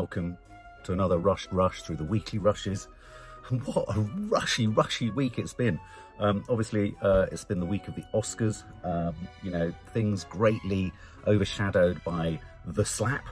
welcome to another rushed rush through the weekly rushes. And what a rushy week it's been. Obviously, it's been the week of the Oscars. You know, things greatly overshadowed by The Slap.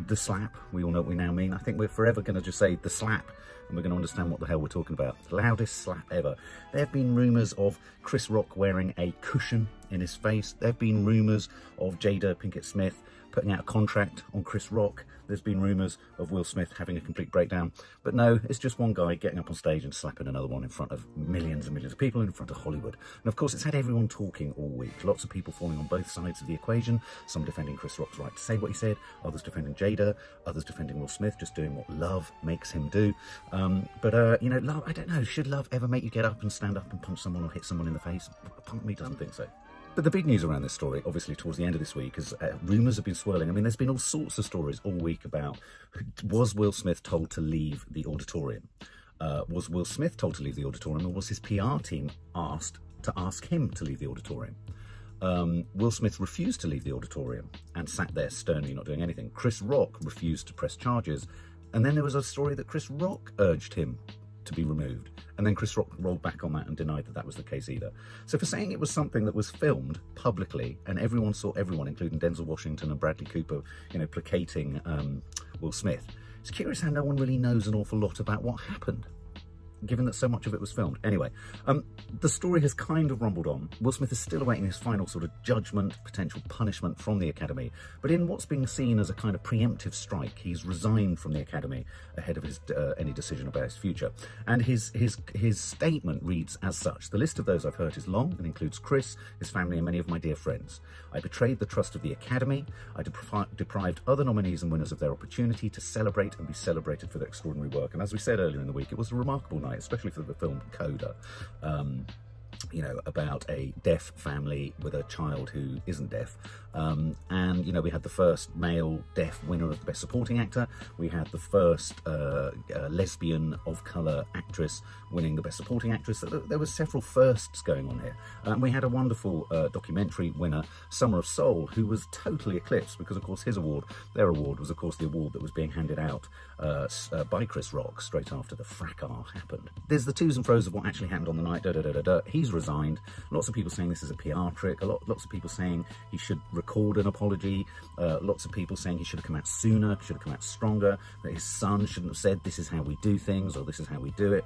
The Slap, we all know what we now mean. I think we're forever going to just say The Slap, and we're going to understand what the hell we're talking about. The loudest slap ever. There have been rumours of Chris Rock wearing a cushion in his face. There have been rumours of Jada Pinkett Smith putting out a contract on Chris Rock. There's been rumours of Will Smith having a complete breakdown. But no, it's just one guy getting up on stage and slapping another one in front of millions and millions of people, in front of Hollywood. And of course, it's had everyone talking all week. Lots of people falling on both sides of the equation. Some defending Chris Rock's right to say what he said, others defending Jada, others defending Will Smith, just doing what love makes him do. You know, love, I don't know, should love ever make you get up and stand up and punch someone or hit someone in the face? Part of me doesn't think so. But the big news around this story, obviously towards the end of this week, is rumours have been swirling. I mean, there's been all sorts of stories all week about, was Will Smith told to leave the auditorium? Was Will Smith told to leave the auditorium, or was his PR team asked to ask him to leave the auditorium? Will Smith refused to leave the auditorium and sat there sternly not doing anything. Chris Rock refused to press charges. And then there was a story that Chris Rock urged him to be removed. And then Chris Rock rolled back on that and denied that that was the case either. So for saying it was something that was filmed publicly and everyone saw everyone, including Denzel Washington and Bradley Cooper, you know, placating Will Smith, it's curious how no one really knows an awful lot about what happened, given that so much of it was filmed. Anyway, the story has kind of rumbled on. Will Smith is still awaiting his final sort of judgment, potential punishment from the Academy. But in what's being seen as a kind of preemptive strike, he's resigned from the Academy ahead of his any decision about his future. And his statement reads as such: "The list of those I've hurt is long and includes Chris, his family, and many of my dear friends. I betrayed the trust of the Academy. I deprived other nominees and winners of their opportunity to celebrate and be celebrated for their extraordinary work." And as we said earlier in the week, it was a remarkable night, especially for the film Coda, you know, about a deaf family with a child who isn't deaf. And, you know, we had the first male deaf winner of the Best Supporting Actor. We had the first lesbian of colour actress winning the Best Supporting Actress. There were several firsts going on here. We had a wonderful documentary winner, Summer of Soul, who was totally eclipsed because, of course, their award was, of course, the award that was being handed out by Chris Rock straight after the fracas happened. There's the twos and fro's of what actually happened on the night. He's resigned. Lots of people saying this is a PR trick. Lots of people saying he should record an apology. Lots of people saying he should have come out sooner, should have come out stronger, that his son shouldn't have said this is how we do things or this is how we do it.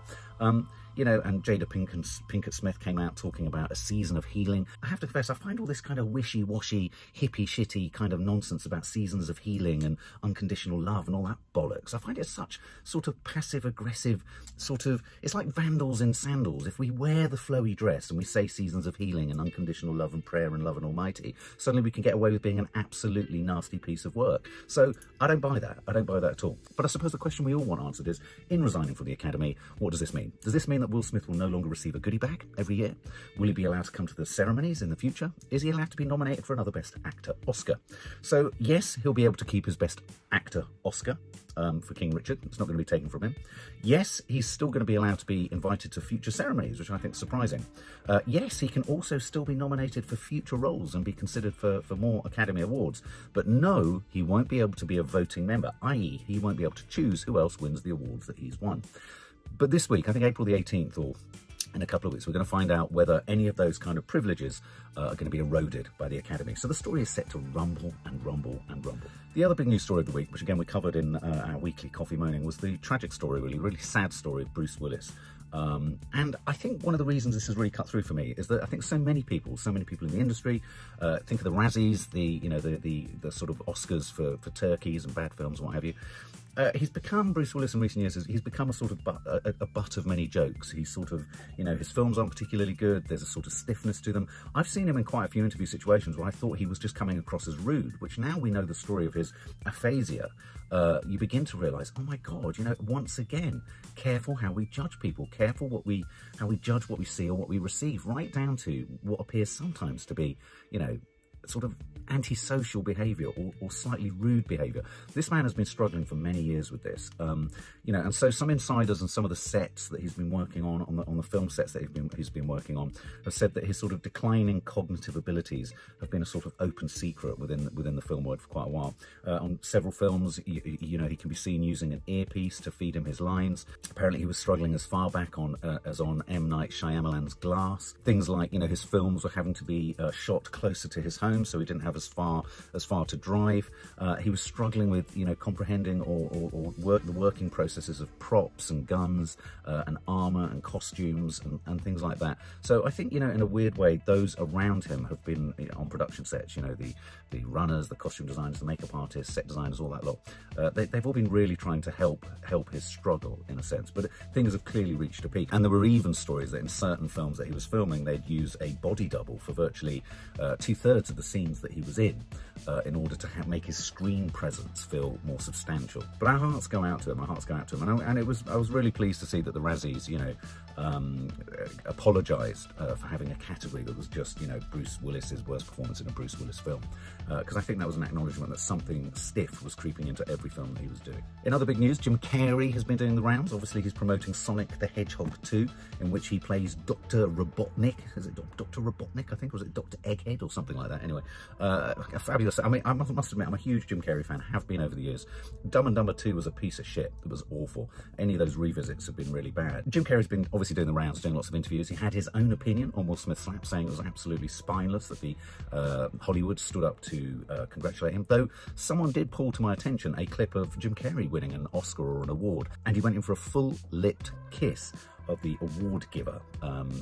You know, and Jada Pinkett Smith came out talking about a season of healing. I have to confess, I find all this kind of wishy-washy, hippie-shitty kind of nonsense about seasons of healing and unconditional love and all that bollocks. I find it such sort of passive-aggressive sort of... It's like vandals in sandals. If we wear the flowy dress and we say seasons of healing and unconditional love and prayer and love and almighty, suddenly we can get away with being an absolutely nasty piece of work. So I don't buy that. I don't buy that at all. But I suppose the question we all want answered is, in resigning from the Academy, what does this mean? Does this mean that Will Smith will no longer receive a goodie bag every year? Will he be allowed to come to the ceremonies in the future? Is he allowed to be nominated for another Best Actor Oscar? So yes, he'll be able to keep his Best Actor Oscar for King Richard. It's not going to be taken from him. Yes, he's still going to be allowed to be invited to future ceremonies, which I think is surprising. Yes, he can also still be nominated for future roles and be considered for more Academy Awards. But no, he won't be able to be a voting member, i.e. he won't be able to choose who else wins the awards that he's won. But this week, I think April the 18th, or in a couple of weeks, we're going to find out whether any of those kind of privileges are going to be eroded by the Academy. So the story is set to rumble and rumble and rumble. The other big news story of the week, which again we covered in our weekly Coffee Moaning, was the tragic story, really sad story of Bruce Willis. And I think one of the reasons this has really cut through for me is that I think so many people in the industry, think of the Razzies, the sort of Oscars for turkeys and bad films and what have you. He's become, Bruce Willis in recent years, he's become a sort of a butt of many jokes. He's sort of, you know, his films aren't particularly good. There's a sort of stiffness to them. I've seen him in quite a few interview situations where I thought he was just coming across as rude, which now we know the story of his aphasia. You begin to realise, oh my God, you know, once again, careful how we judge people, careful how we judge what we see or what we receive, right down to what appears sometimes to be, you know, sort of antisocial behaviour or slightly rude behaviour. This man has been struggling for many years with this, you know, and so some insiders and some of the sets that he's been working on the film sets that he's been working on have said that his sort of declining cognitive abilities have been a sort of open secret within the film world for quite a while. On several films, you know, he can be seen using an earpiece to feed him his lines. Apparently he was struggling as far back as on M. Night Shyamalan's Glass. Things like, you know, his films were having to be shot closer to his home, so he didn't have as far to drive. He was struggling with, you know, comprehending the working processes of props and guns and armor and costumes and things like that. So I think, you know, in a weird way, those around him have been, you know, on production sets, you know, the runners, the costume designers, the makeup artists, set designers, all that lot. They've all been really trying to help his struggle, in a sense, but things have clearly reached a peak. And there were even stories that in certain films that he was filming, they'd use a body double for virtually 2/3 of the scenes that he was in order to make his screen presence feel more substantial. But our hearts go out to him, and I was really pleased to see that the Razzies, you know, apologised for having a category that was just, you know, Bruce Willis's worst performance in a Bruce Willis film, because I think that was an acknowledgement that something stiff was creeping into every film that he was doing. In other big news, Jim Carrey has been doing the rounds. Obviously, he's promoting Sonic the Hedgehog 2, in which he plays Dr. Robotnik. Is it Dr. Robotnik, I think? Or was it Dr. Egghead or something like that? Anyway, fabulous. I mean, I must admit, I'm a huge Jim Carrey fan, have been over the years. Dumb and Dumber 2 was a piece of shit. It was awful. Any of those revisits have been really bad. Jim Carrey's been obviously doing the rounds, doing lots of interviews. He had his own opinion on Will Smith's slap, saying it was absolutely spineless, that the Hollywood stood up to congratulate him, though someone did pull to my attention a clip of Jim Carrey winning an Oscar or an award, and he went in for a full-lipped kiss of the award giver,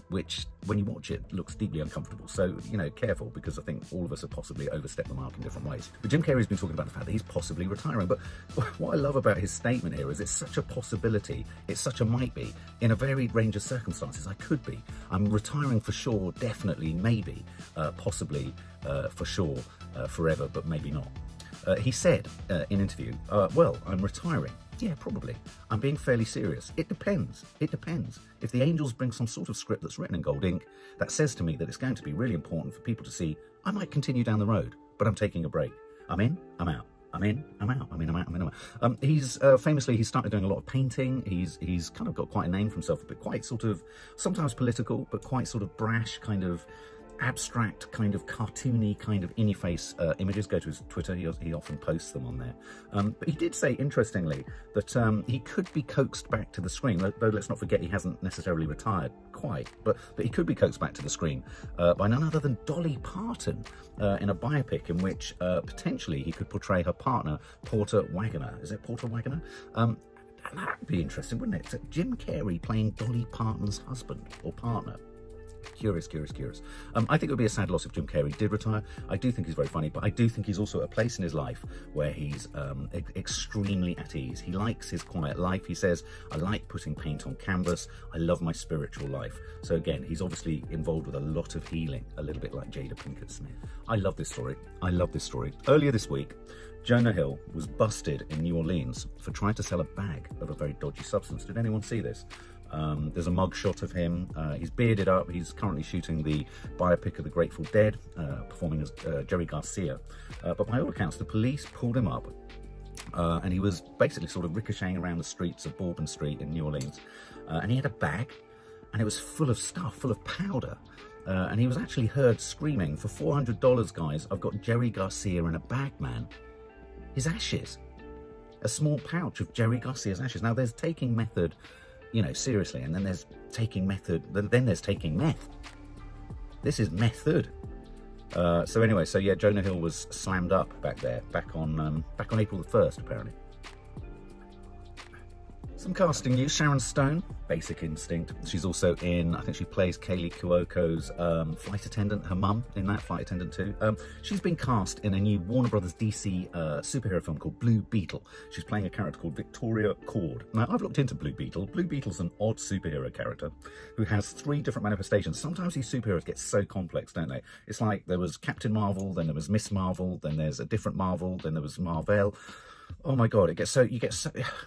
which, when you watch it, looks deeply uncomfortable. So, you know, careful, because I think all of us have possibly overstepped the mark in different ways. But Jim Carrey's been talking about the fact that he's possibly retiring. But what I love about his statement here is it's such a possibility, it's such a might be, in a varied range of circumstances. I could be. I'm retiring for sure, definitely, maybe, possibly, for sure, forever, but maybe not. He said in an interview, well, I'm retiring. Yeah, probably. I'm being fairly serious. It depends. It depends. If the Angels bring some sort of script that's written in gold ink, that says to me that it's going to be really important for people to see, I might continue down the road, but I'm taking a break. I'm in, I'm out. I'm in, I'm out. I'm in, I'm out. I'm in, I'm out. He's famously, he started doing a lot of painting. He's kind of got quite a name for himself, but quite sort of, sometimes political, but quite sort of brash, kind of abstract, kind of cartoony, kind of in-your-face images. Go to his Twitter, he often posts them on there. But he did say, interestingly, that he could be coaxed back to the screen, though let's not forget he hasn't necessarily retired quite, but he could be coaxed back to the screen by none other than Dolly Parton in a biopic in which potentially he could portray her partner, Porter Wagoner. Is it Porter Wagoner? And that'd be interesting, wouldn't it? So Jim Carrey playing Dolly Parton's husband or partner. Curious, curious, curious. I think it would be a sad loss if Jim Carrey did retire. I do think he's very funny, but I do think he's also at a place in his life where he's extremely at ease. He likes his quiet life. He says, I like putting paint on canvas. I love my spiritual life. So again, he's obviously involved with a lot of healing, a little bit like Jada Pinkett Smith. I love this story. I love this story. Earlier this week, Jonah Hill was busted in New Orleans for trying to sell a bag of a very dodgy substance. Did anyone see this? There's a mugshot of him. He's bearded up. He's currently shooting the biopic of the Grateful Dead, performing as Jerry Garcia. But by all accounts, the police pulled him up, and he was basically sort of ricocheting around the streets of Bourbon Street in New Orleans. And he had a bag, and it was full of stuff, full of powder. And he was actually heard screaming, for $400, guys, I've got Jerry Garcia in a bag, man. His ashes. A small pouch of Jerry Garcia's ashes. Now, there's taking method, you know, seriously, and then there's taking method, then there's taking meth. This is method. So anyway, so yeah, Jonah Hill was slammed up back there, back on April the 1st, apparently. Some casting news. Sharon Stone, Basic Instinct. She's also in, I think she plays Kaylee Cuoco's flight attendant, her mum in that, Flight Attendant 2. She's been cast in a new Warner Brothers DC superhero film called Blue Beetle. She's playing a character called Victoria Cord. Now, I've looked into Blue Beetle. Blue Beetle's an odd superhero character who has 3 different manifestations. Sometimes these superheroes get so complex, don't they? It's like there was Captain Marvel, then there was Miss Marvel, then there's a different Marvel, then there was Marvel. Oh my God, you get so,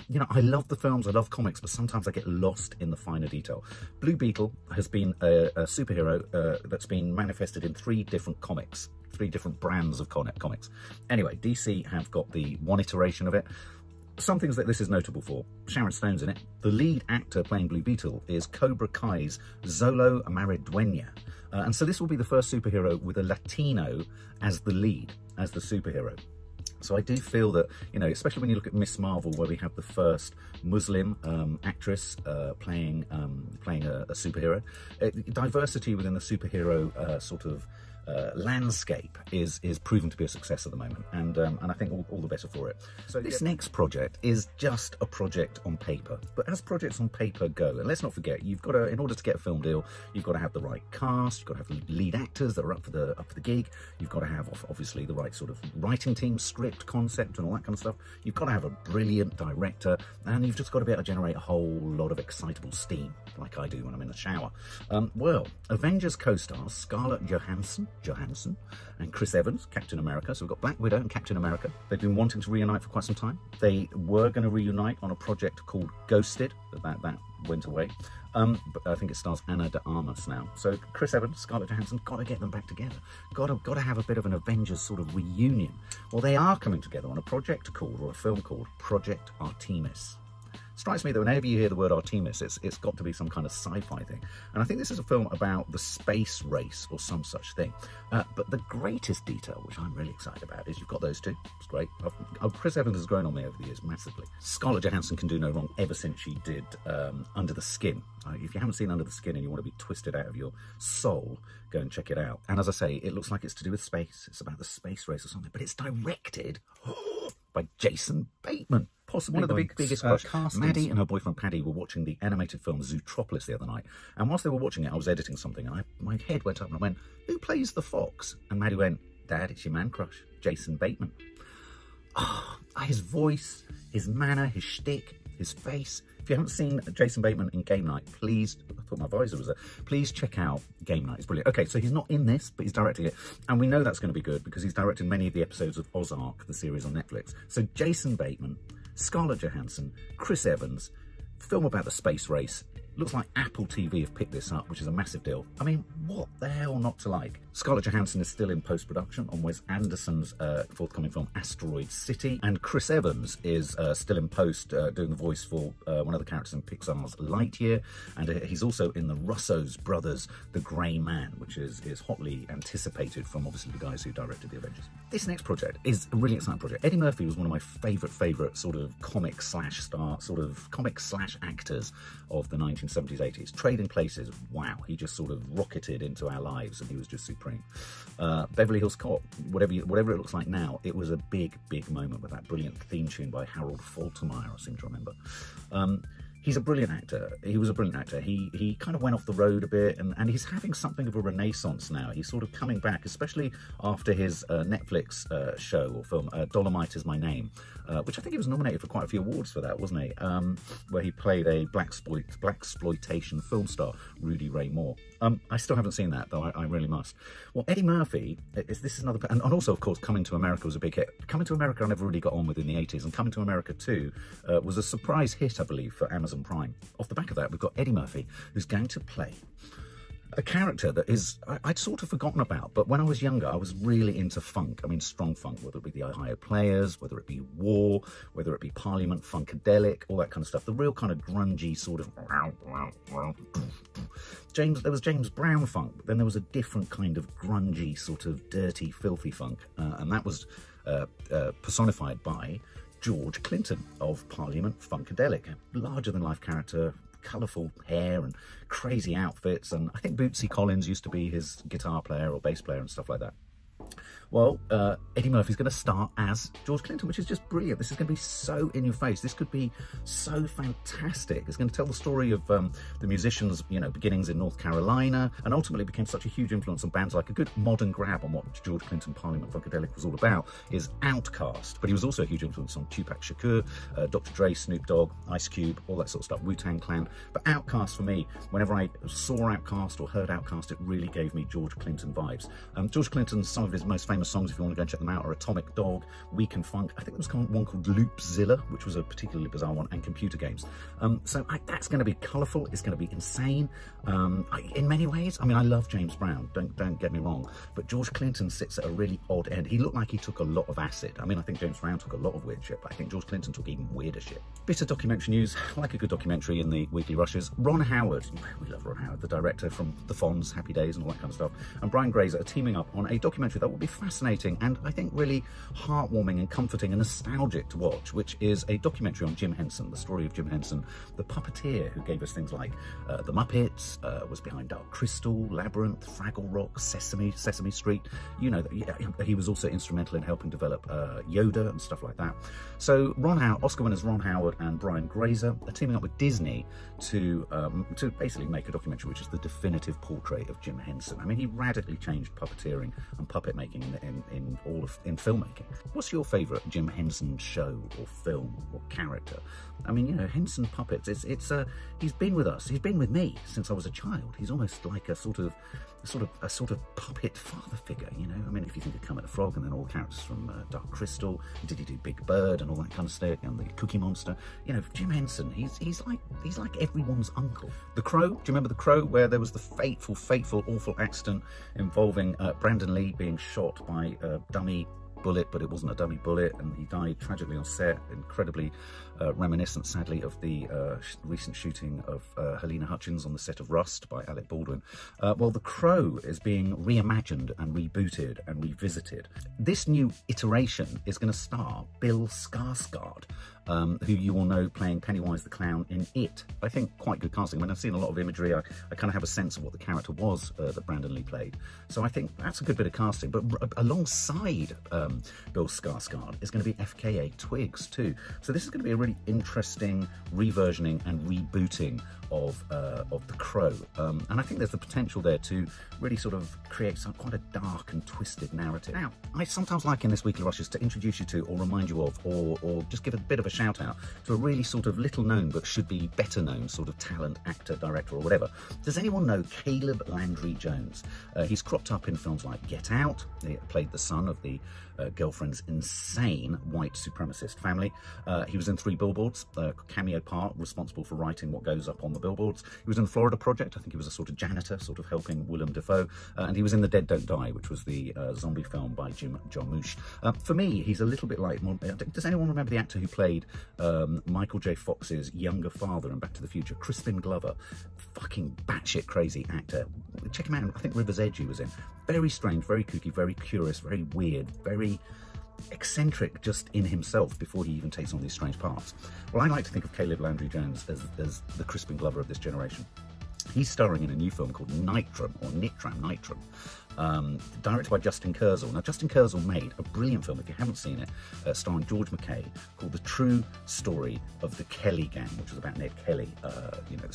you know, I love the films, I love comics, but sometimes I get lost in the finer detail. Blue Beetle has been a superhero that's been manifested in 3 different comics, 3 different brands of comics. Anyway, DC have got the one iteration of it. Some things that this is notable for: Sharon Stone's in it. The lead actor playing Blue Beetle is Cobra Kai's Xolo Maridueña. And so this will be the first superhero with a Latino as the lead, as the superhero. So I do feel that, you know, especially when you look at Miss Marvel, where we have the first Muslim actress playing a superhero, diversity within the superhero sort of landscape is proven to be a success at the moment, and I think all the better for it. So this next project is just a project on paper, but as projects on paper go, and let's not forget, you've got to, in order to get a film deal, you've got to have the right cast, you've got to have lead actors that are up for the gig, you've got to have obviously the right sort of writing team, script, concept, and all that kind of stuff. You've got to have a brilliant director, and you've just got to be able to generate a whole lot of excitable steam, like I do when I'm in the shower. Well, Avengers co-stars Scarlett Johansson and Chris Evans, Captain America. So we've got Black Widow and Captain America. They've been wanting to reunite for quite some time. They were going to reunite on a project called Ghosted, but that went away. But I think it stars Ana de Armas now. So Chris Evans, Scarlett Johansson, got to get them back together. Got to have a bit of an Avengers sort of reunion. Well, they are coming together on a project called, or a film called, Project Artemis. Strikes me that whenever you hear the word Artemis, it's got to be some kind of sci-fi thing. And I think this is a film about the space race or some such thing. But the greatest detail, which I'm really excited about, is you've got those two. It's great. Chris Evans has grown on me over the years massively. Scarlett Johansson can do no wrong ever since she did Under the Skin. If you haven't seen Under the Skin and you want to be twisted out of your soul, go and check it out. And as I say, it looks like it's to do with space. It's about the space race or something, but it's directed by Jason Bateman. Possibly one of the biggest castings. Maddie and her boyfriend Paddy were watching the animated film Zootropolis the other night, and whilst they were watching it, I was editing something, and my head went up and I went, "Who plays the fox?" And Maddie went, "Dad, it's your man crush, Jason Bateman." Oh, his voice, his manner, his shtick, his face. If you haven't seen Jason Bateman in Game Night, please, I thought my visor was there, please check out Game Night. It's brilliant. Okay, so he's not in this, but he's directing it. And we know that's going to be good because he's directed many of the episodes of Ozark, the series on Netflix. So Jason Bateman, Scarlett Johansson, Chris Evans, film about the space race. Looks like Apple TV have picked this up, which is a massive deal. I mean, what the hell not to like? Scarlett Johansson is still in post-production on Wes Anderson's forthcoming film Asteroid City, and Chris Evans is still in post doing the voice for one of the characters in Pixar's Lightyear, and he's also in the Russo's Brothers' The Grey Man, which is hotly anticipated from obviously the guys who directed The Avengers. This next project is a really exciting project. Eddie Murphy was one of my favourite sort of comic slash actors of the 1970s, 80s. Trading Places, wow, he just sort of rocketed into our lives and he was just supreme. Beverly Hills Cop, whatever it looks like now, it was a big moment with that brilliant theme tune by Harold Faltermeyer, I seem to remember. He's a brilliant actor. He was a brilliant actor. He kind of went off the road a bit, and he's having something of a renaissance now. He's sort of coming back, especially after his Netflix show or film, Dolomite Is My Name, which I think he was nominated for quite a few awards for that, wasn't he? Where he played a blaxploitation film star, Rudy Ray Moore. I still haven't seen that, though. I really must. Well, Eddie Murphy, this is another... And also, of course, Coming to America was a big hit. Coming to America I never really got on with in the 80s, and Coming to America 2 was a surprise hit, I believe, for Amazon Prime. Off the back of that, we've got Eddie Murphy, who's going to play a character that is, I'd sort of forgotten about, but when I was younger, I was really into funk. I mean, strong funk, whether it be the Ohio Players, whether it be War, whether it be Parliament, Funkadelic, all that kind of stuff. The real kind of grungy sort of... there was James Brown funk, but then there was a different kind of grungy, sort of dirty, filthy funk, and that was personified by George Clinton of Parliament Funkadelic, a larger-than-life character, colourful hair and crazy outfits, and I think Bootsy Collins used to be his guitar player or bass player and stuff like that. Well, Eddie Murphy's going to star as George Clinton, which is just brilliant. This is going to be so in your face. This could be so fantastic. It's going to tell the story of the musicians, you know, beginnings in North Carolina, and ultimately became such a huge influence on bands. Like a good modern grab on what George Clinton Parliament Funkadelic was all about is Outkast, but he was also a huge influence on Tupac Shakur, Dr. Dre, Snoop Dogg, Ice Cube, all that sort of stuff, Wu-Tang Clan. But Outkast, for me, whenever I saw Outkast or heard Outkast, it really gave me George Clinton vibes. George Clinton, some of his his most famous songs, if you want to go and check them out, are Atomic Dog, Weak and Funk. I think there was one called Loopzilla, which was a particularly bizarre one, and Computer Games. That's going to be colourful. It's going to be insane. In many ways, I mean, I love James Brown. Don't get me wrong, but George Clinton sits at a really odd end. He looked like he took a lot of acid. I mean, I think James Brown took a lot of weird shit, but I think George Clinton took even weirder shit. Bit of documentary news. I like a good documentary in the weekly rushes. Ron Howard, we love Ron Howard, the director from The Fonz, Happy Days and all that kind of stuff, and Brian Grazer are teaming up on a documentary that will be fascinating and I think really heartwarming and comforting and nostalgic to watch, which is a documentary on Jim Henson, the story of Jim Henson, the puppeteer who gave us things like The Muppets, was behind Dark Crystal, Labyrinth, Fraggle Rock, Sesame Street. You know, he was also instrumental in helping develop Yoda and stuff like that. So Oscar winners Ron Howard and Brian Grazer are teaming up with Disney to basically make a documentary which is the definitive portrait of Jim Henson. I mean, he radically changed puppeteering and puppet making in filmmaking. What's your favourite Jim Henson show or film or character? I mean, you know, Henson puppets. He's been with us. He's been with me since I was a child. He's almost like a sort of puppet father figure, you know. I mean, if you think of Kermit the Frog and then all the characters from Dark Crystal, did he do Big Bird and all that kind of stuff, and the Cookie Monster? You know, Jim Henson, he's like everyone's uncle. The Crow. Do you remember The Crow, where there was the fateful, awful accident involving Brandon Lee being shot by a dummy bullet, but it wasn't a dummy bullet, and he died tragically on set. Incredibly reminiscent, sadly, of the recent shooting of Helena Hutchins on the set of Rust by Alec Baldwin. Well, The Crow is being reimagined and rebooted and revisited. This new iteration is going to star Bill Skarsgård, who you all know playing Pennywise the Clown in It. I think quite good casting. I mean, I've seen a lot of imagery. I kind of have a sense of what the character was that Brandon Lee played. So I think that's a good bit of casting. But alongside Bill Skarsgård is going to be FKA Twigs too. So this is going to be a really interesting reversioning and rebooting of The Crow. And I think there's the potential there to really sort of create quite a dark and twisted narrative. Now, I sometimes like in this Weekly Rushes to introduce you to or remind you of or just give a bit of a shout out to a really sort of little known but should be better known sort of talent, actor, director or whatever. Does anyone know Caleb Landry Jones? He's cropped up in films like Get Out. He played the son of the girlfriend's insane white supremacist family. He was in 3 Billboards, cameo part, responsible for writing what goes up on the billboards. He was in the Florida Project. I think he was a sort of janitor, sort of helping Willem Dafoe. And he was in The Dead Don't Die, which was the zombie film by Jim Jarmusch. For me, he's a little bit like... Does anyone remember the actor who played Michael J. Fox's younger father in Back to the Future? Crispin Glover. Fucking batshit crazy actor. Check him out. I think River's Edge he was in. Very strange, very kooky, very curious, very weird, very eccentric just in himself before he even takes on these strange parts. Well, I like to think of Caleb Landry Jones as the Crispin Glover of this generation. He's starring in a new film called Nitram, directed by Justin Kurzel. Now, Justin Kurzel made a brilliant film, if you haven't seen it, starring George McKay, called The True Story of the Kelly Gang, which was about Ned Kelly, you know,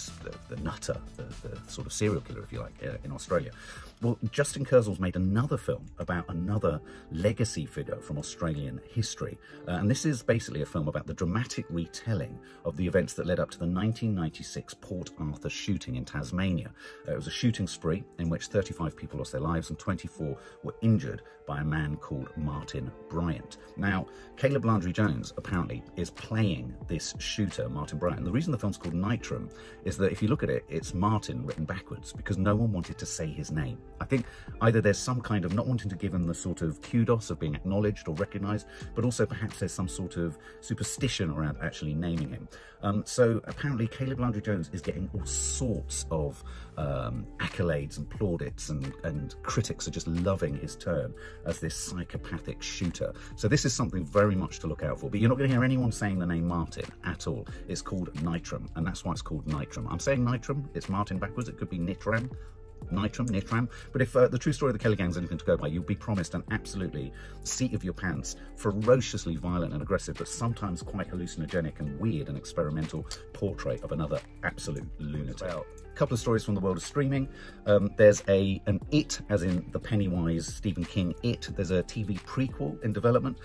the nutter, the sort of serial killer, if you like, in Australia. Well, Justin Kurzel's made another film about another legacy figure from Australian history. And this is basically a film about the dramatic retelling of the events that led up to the 1996 Port Arthur shooting in Tasmania. It was a shooting spree in which 35 people lost their lives and 24 were injured by a man called Martin Bryant. Now, Caleb Landry Jones apparently is playing this shooter, Martin Bryant. And the reason the film's called Nitram is that if you look at it, it's Martin written backwards because no one wanted to say his name. I think either there's some kind of not wanting to give him the sort of kudos of being acknowledged or recognised, but also perhaps there's some sort of superstition around actually naming him. So apparently Caleb Landry Jones is getting all sorts of accolades and plaudits, and critics are just loving his turn as this psychopathic shooter. So this is something very much to look out for. But you're not going to hear anyone saying the name Martin at all. It's called Nitram, and that's why it's called Nitram. I'm saying Nitram, it's Martin backwards, it could be Nitram. Nitram. But if the true story of the Kelly Gang is anything to go by, you'll be promised an absolutely seat of your pants, ferociously violent and aggressive, but sometimes quite hallucinogenic and weird and experimental portrait of another absolute lunatic. Well, a couple of stories from the world of streaming. There's an It, as in the Pennywise Stephen King It. There's a TV prequel in development.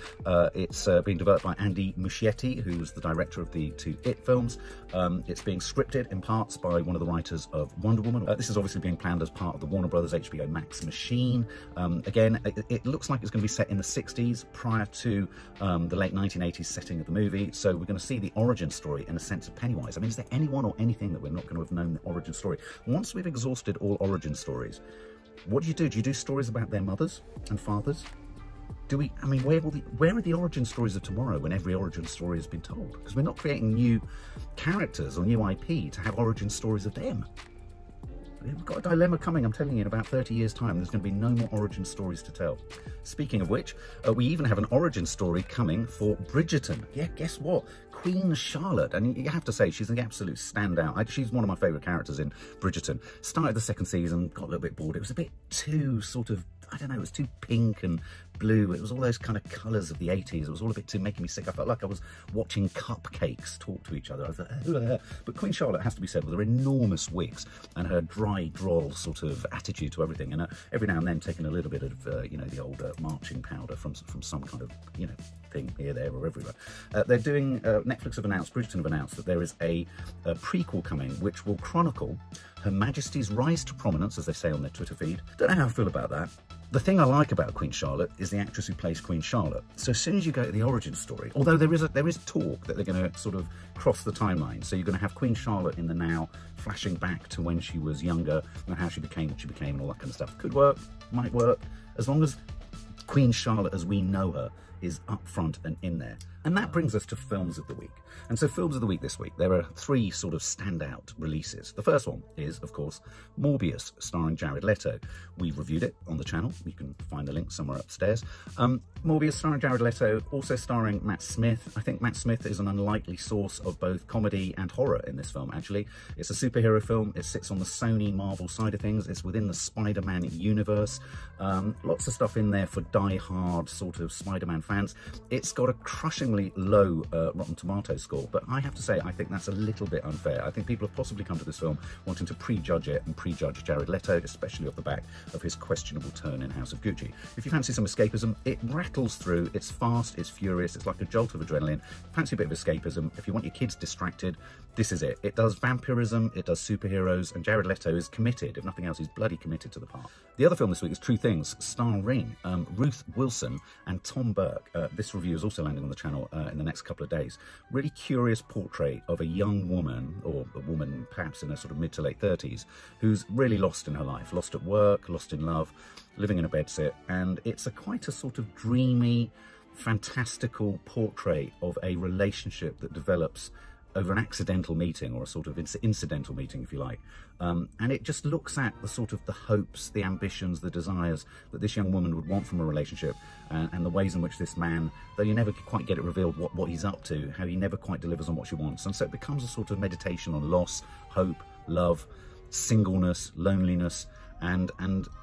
It's being developed by Andy Muschietti, who's the director of the 2 It films. It's being scripted in parts by one of the writers of Wonder Woman. This is obviously being planned as part of the Warner Brothers HBO Max machine. Again, it looks like it's going to be set in the 60s, prior to the late 1980s setting of the movie. So we're going to see the origin story in a sense of Pennywise. I mean, is there anyone or anything that we're not going to have known the origin story? Once we've exhausted all origin stories, what do you do? Do you do stories about their mothers and fathers? I mean, where are the origin stories of tomorrow when every origin story has been told? Because we're not creating new characters or new IP to have origin stories of them. We've got a dilemma coming, I'm telling you, in about 30 years' time. There's going to be no more origin stories to tell. Speaking of which, we even have an origin story coming for Bridgerton. Yeah, guess what? Queen Charlotte. And you have to say, she's an absolute standout. She's one of my favourite characters in Bridgerton. Started the second season, got a little bit bored. It was a bit too sort of, I don't know, it was too pink and blue. It was all those kind of colours of the 80s. It was all a bit too making me sick. I felt like I was watching cupcakes talk to each other. I was like, ugh. But Queen Charlotte has to be said, with her enormous wigs and her dry, droll sort of attitude to everything, and every now and then taking a little bit of, you know, the old marching powder from some kind of, you know, thing here, there, or everywhere. They're doing, Netflix have announced, Bridgerton have announced that there is a prequel coming which will chronicle Her Majesty's rise to prominence, as they say on their Twitter feed. Don't know how I feel about that. The thing I like about Queen Charlotte is the actress who plays Queen Charlotte. So as soon as you go to the origin story, although there is talk that they're going to sort of cross the timeline, so you're going to have Queen Charlotte in the now, flashing back to when she was younger and how she became what she became and all that kind of stuff. Could work, might work, as long as Queen Charlotte as we know her is up front and in there. And that brings us to films of the week. And so films of the week this week, there are three sort of standout releases. The first one is, of course, Morbius, starring Jared Leto. We reviewed it on the channel. You can find the link somewhere upstairs. Morbius, starring Jared Leto, also starring Matt Smith. I think Matt Smith is an unlikely source of both comedy and horror in this film, actually. It's a superhero film. It sits on the Sony Marvel side of things. It's within the Spider-Man universe. Lots of stuff in there for die-hard sort of Spider-Man fans. It's got a crushingly low Rotten Tomatoes score, but I have to say, I think that's a little bit unfair. I think people have possibly come to this film wanting to prejudge it and prejudge Jared Leto, especially off the back of his questionable turn in House of Gucci. If you fancy some escapism, it rattles through. It's fast, it's furious, it's like a jolt of adrenaline. Fancy a bit of escapism. If you want your kids distracted, this is it. It does vampirism, it does superheroes, and Jared Leto is committed. If nothing else, he's bloody committed to the part. The other film this week is True Things, starring Ruth Wilson and Tom Burke. This review is also landing on the channel in the next couple of days. Really curious portrait of a young woman, or a woman perhaps in her sort of mid to late 30s, who's really lost in her life, lost at work, lost in love, living in a bedsit, and it's quite a sort of dreamy, fantastical portrait of a relationship that develops over an accidental meeting, or a sort of incidental meeting, if you like. And it just looks at the sort of the hopes, the ambitions, the desires that this young woman would want from a relationship, and the ways in which this man, though you never quite get it revealed what he's up to, how he never quite delivers on what she wants. And so it becomes a sort of meditation on loss, hope, love, singleness, loneliness, and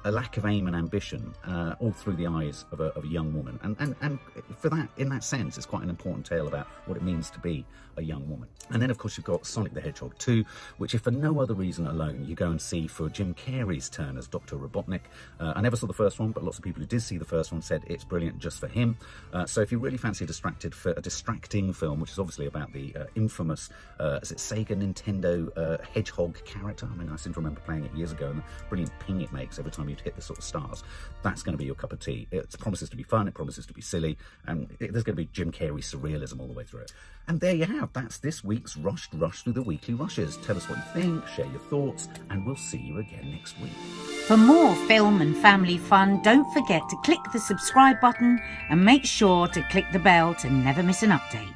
a lack of aim and ambition, all through the eyes of a young woman. And for that, in that sense, it's quite an important tale about what it means to be a young woman. And then, of course, you've got Sonic the Hedgehog 2, which, if for no other reason alone, you go and see for Jim Carrey's turn as Dr. Robotnik. I never saw the first one, but lots of people who did see the first one said it's brilliant just for him. So if you really fancy a distracting film, which is obviously about the infamous, is it Sega Nintendo Hedgehog character? I mean, I seem to remember playing it years ago, and the brilliant ping it makes every time you'd hit the sort of stars. That's going to be your cup of tea. It promises to be fun, it promises to be silly, and there's going to be Jim Carrey surrealism all the way through it. And there you have, that's this week's Rushed Rush through the Weekly Rushes. Tell us what you think, share your thoughts, and we'll see you again next week. For more film and family fun, don't forget to click the subscribe button and make sure to click the bell to never miss an update.